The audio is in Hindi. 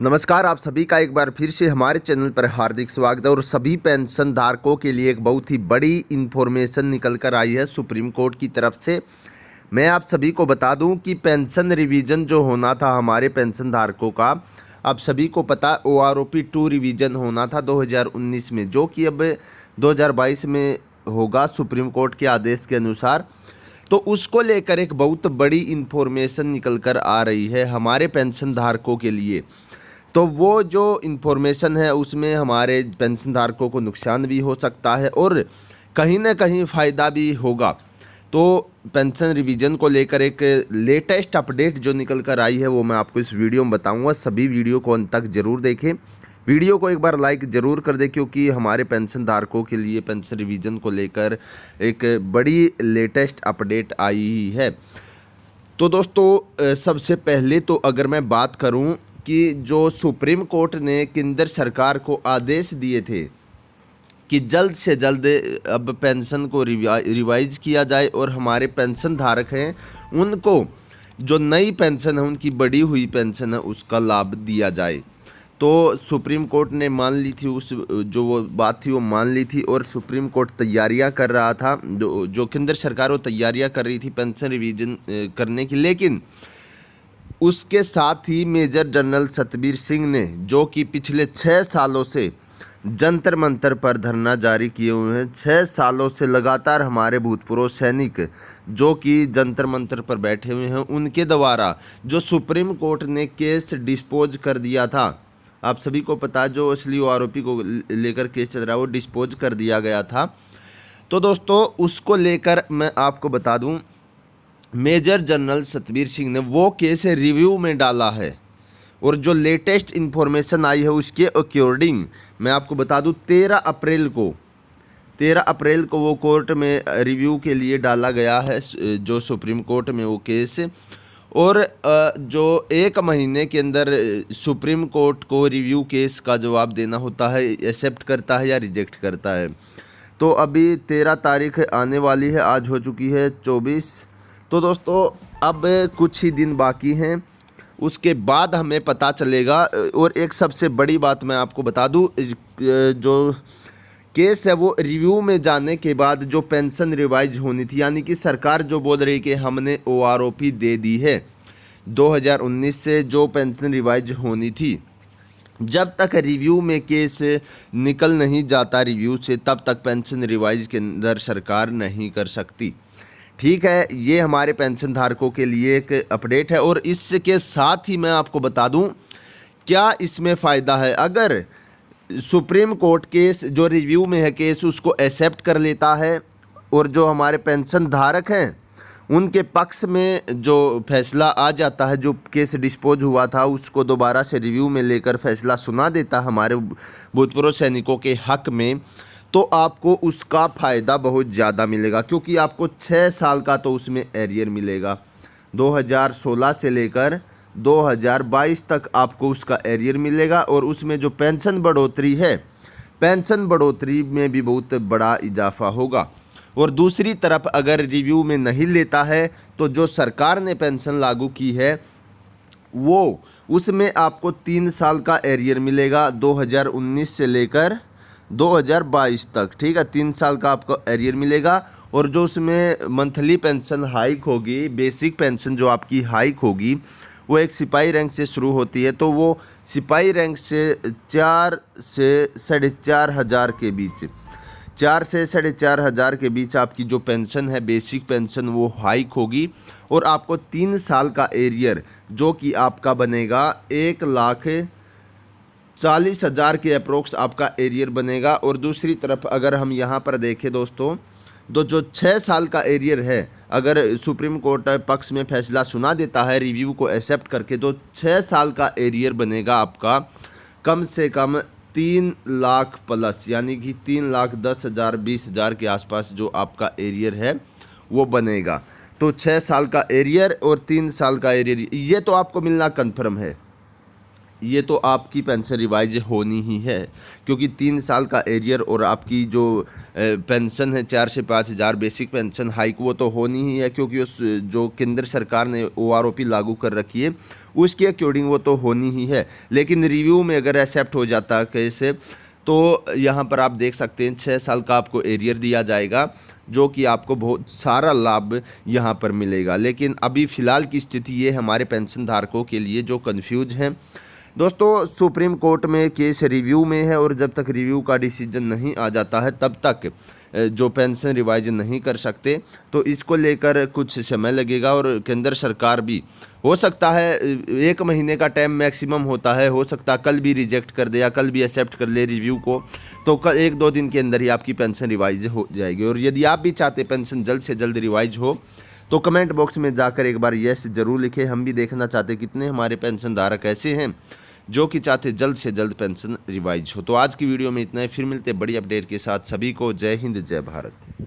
नमस्कार, आप सभी का एक बार फिर से हमारे चैनल पर हार्दिक स्वागत है। और सभी पेंशन धारकों के लिए एक बहुत ही बड़ी इन्फॉर्मेशन निकल कर आई है सुप्रीम कोर्ट की तरफ से। मैं आप सभी को बता दूं कि पेंशन रिवीजन जो होना था हमारे पेंशन धारकों का, आप सभी को पता OROP 2 रिवीजन होना था 2019 में, जो कि अब 2022 में होगा सुप्रीम कोर्ट के आदेश के अनुसार। तो उसको लेकर एक बहुत बड़ी इन्फॉर्मेशन निकल कर आ रही है हमारे पेंशन धारकों के लिए। तो वो जो इन्फॉर्मेशन है उसमें हमारे पेंशन धारकों को नुकसान भी हो सकता है और कहीं ना कहीं फ़ायदा भी होगा। तो पेंशन रिवीजन को लेकर एक लेटेस्ट अपडेट जो निकल कर आई है वो मैं आपको इस वीडियो में बताऊंगा। सभी वीडियो को अंत तक ज़रूर देखें, वीडियो को एक बार लाइक ज़रूर कर दें, क्योंकि हमारे पेंशन धारकों के लिए पेंशन रिवीजन को लेकर एक बड़ी लेटेस्ट अपडेट आई है। तो दोस्तों, सबसे पहले तो अगर मैं बात करूं कि जो सुप्रीम कोर्ट ने केंद्र सरकार को आदेश दिए थे कि जल्द से जल्द अब पेंशन को रिवाइज किया जाए और हमारे पेंशन धारक हैं उनको जो नई पेंशन है, उनकी बढ़ी हुई पेंशन है, उसका लाभ दिया जाए। तो सुप्रीम कोर्ट ने मान ली थी जो वो बात थी वो मान ली थी, और सुप्रीम कोर्ट तैयारियां कर रहा था, जो केंद्र सरकार वो तैयारियां कर रही थी पेंशन रिवीजन करने की। लेकिन उसके साथ ही मेजर जनरल सतबीर सिंह ने, जो कि पिछले 6 सालों से जंतर मंतर पर धरना जारी किए हुए हैं, 6 सालों से लगातार हमारे भूतपूर्व सैनिक जो कि जंतर मंतर पर बैठे हुए हैं, उनके द्वारा जो सुप्रीम कोर्ट ने केस डिस्पोज कर दिया था, आप सभी को पता है, जो असली आरोपी को लेकर केस चल रहा है वो डिस्पोज कर दिया गया था। तो दोस्तों, उसको लेकर मैं आपको बता दूं, मेजर जनरल सतबीर सिंह ने वो केस रिव्यू में डाला है, और जो लेटेस्ट इन्फॉर्मेशन आई है उसके अकॉर्डिंग मैं आपको बता दूं 13 अप्रैल को वो कोर्ट में रिव्यू के लिए डाला गया है, जो सुप्रीम कोर्ट में वो केस। और जो 1 महीने के अंदर सुप्रीम कोर्ट को रिव्यू केस का जवाब देना होता है, एक्सेप्ट करता है या रिजेक्ट करता है। तो अभी 13 तारीख आने वाली है, आज हो चुकी है 24। तो दोस्तों, अब कुछ ही दिन बाकी हैं, उसके बाद हमें पता चलेगा। और एक सबसे बड़ी बात मैं आपको बता दूं, जो केस है वो रिव्यू में जाने के बाद जो पेंशन रिवाइज होनी थी, यानी कि सरकार जो बोल रही कि हमने OROP दे दी है 2019 से, जो पेंशन रिवाइज होनी थी, जब तक रिव्यू में केस निकल नहीं जाता रिव्यू से, तब तक पेंशन रिवाइज के अंदर सरकार नहीं कर सकती। ठीक है, ये हमारे पेंशन धारकों के लिए एक अपडेट है। और इसके साथ ही मैं आपको बता दूं क्या इसमें फ़ायदा है। अगर सुप्रीम कोर्ट केस जो रिव्यू में है केस उसको एक्सेप्ट कर लेता है, और जो हमारे पेंशन धारक हैं उनके पक्ष में जो फैसला आ जाता है, जो केस डिस्पोज हुआ था उसको दोबारा से रिव्यू में लेकर फैसला सुना देता हमारे भूतपूर्व सैनिकों के हक में, तो आपको उसका फ़ायदा बहुत ज़्यादा मिलेगा, क्योंकि आपको 6 साल का तो उसमें एरियर मिलेगा। 2016 से लेकर 2022 तक आपको उसका एरियर मिलेगा, और उसमें जो पेंशन बढ़ोतरी है, पेंशन बढ़ोतरी में भी बहुत बड़ा इजाफा होगा। और दूसरी तरफ अगर रिव्यू में नहीं लेता है, तो जो सरकार ने पेंशन लागू की है वो, उसमें आपको 3 साल का एरियर मिलेगा 2019 से लेकर 2022 तक। ठीक है, 3 साल का आपको एरियर मिलेगा। और जो उसमें मंथली पेंशन हाइक होगी, बेसिक पेंशन जो आपकी हाइक होगी, वो एक सिपाही रैंक से शुरू होती है, तो वो सिपाही रैंक से 4 से 4.5 हज़ार के बीच, 4 से 4.5 हज़ार के बीच आपकी जो पेंशन है, बेसिक पेंशन, वो हाइक होगी। और आपको 3 साल का एरियर जो कि आपका बनेगा 1,40,000 के अप्रोक्स आपका एरियर बनेगा। और दूसरी तरफ अगर हम यहाँ पर देखें दोस्तों, तो जो 6 साल का एरियर है, अगर सुप्रीम कोर्ट पक्ष में फैसला सुना देता है रिव्यू को एक्सेप्ट करके, तो 6 साल का एरियर बनेगा आपका कम से कम 3 लाख प्लस, यानी कि 3,10,000 20,000 के आसपास जो आपका एरियर है वो बनेगा। तो 6 साल का एरियर और 3 साल का एरियर, ये तो आपको मिलना कन्फर्म है। ये तो आपकी पेंशन रिवाइज होनी ही है, क्योंकि 3 साल का एरियर और आपकी जो पेंशन है 4 से 5 हज़ार बेसिक पेंशन हाइक वो तो होनी ही है, क्योंकि उस जो केंद्र सरकार ने OROP लागू कर रखी है उसके अकॉर्डिंग वो तो होनी ही है। लेकिन रिव्यू में अगर एक्सेप्ट हो जाता है कैसे, तो यहाँ पर आप देख सकते हैं 6 साल का आपको एरियर दिया जाएगा, जो कि आपको बहुत सारा लाभ यहाँ पर मिलेगा। लेकिन अभी फ़िलहाल की स्थिति ये हमारे पेंशन धारकों के लिए जो कन्फ्यूज हैं दोस्तों, सुप्रीम कोर्ट में केस रिव्यू में है और जब तक रिव्यू का डिसीजन नहीं आ जाता है तब तक जो पेंशन रिवाइज नहीं कर सकते। तो इसको लेकर कुछ समय लगेगा और केंद्र सरकार भी हो सकता है 1 महीने का टाइम मैक्सिमम होता है, हो सकता है कल भी रिजेक्ट कर दे या कल भी एक्सेप्ट कर ले रिव्यू को, तो कल 1-2 दिन के अंदर ही आपकी पेंशन रिवाइज हो जाएगी। और यदि आप भी चाहते पेंशन जल्द से जल्द रिवाइज हो तो कमेंट बॉक्स में जाकर एक बार यस जरूर लिखें। हम भी देखना चाहते कितने हमारे पेंशन धारक ऐसे हैं जो कि चाहते जल्द से जल्द पेंशन रिवाइज हो। तो आज की वीडियो में इतना ही, फिर मिलते बड़ी अपडेट के साथ। सभी को जय हिंद, जय भारत।